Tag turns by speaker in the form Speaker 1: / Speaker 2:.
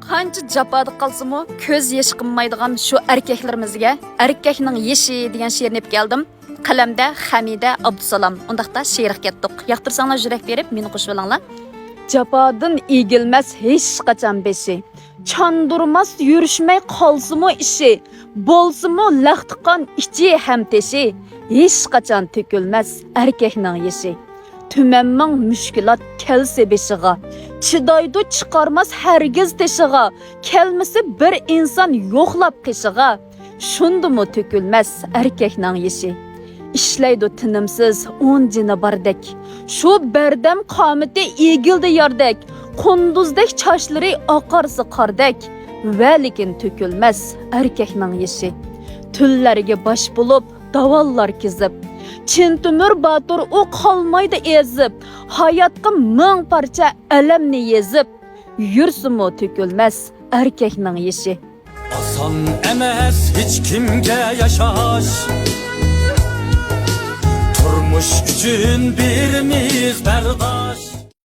Speaker 1: Qancha jafoda qalsimi, ko'z yesh qilmaydigan shu erkaklarimizga erkakning yeshi degan she'rni olib keldim. Qalamda Hamida Abdusalom. Undaqda she'rga ketdik. Yoqtirsanglar yurak berib, meni qo'shib olinglar. Jafodan egilmas hech qachon beshi. Chandurmas yurishmay qolsimi ishi. Bo'lsimi laqtiqan ichi ham teshi. Hech qachon to'kilmas erkakning yeshi. Tümenmang müşkilat kelse beşiğa. Çidaydı çıkarmaz hergiz teşiğa. Kelmesi bir insan yoklap kışığa. Şundu mu tökülmez erkeknang yeşi. İşleydi tinimsiz on cini bardek. Şu berdem kameti egildi yardek. Kunduzdek çaşları akarsı kardek. Velikin tökülmez erkeknang yeşi. Tüllerge baş bulup davallar kizip. Çin Tümür Batur o kalmaydı ezip, hayatqa ming parça alamni yezip, yursumu tökülmez erkekning yeşi.
Speaker 2: Asan emas hiç kimge yaşaş, turmuş üçün birimiz berdaş.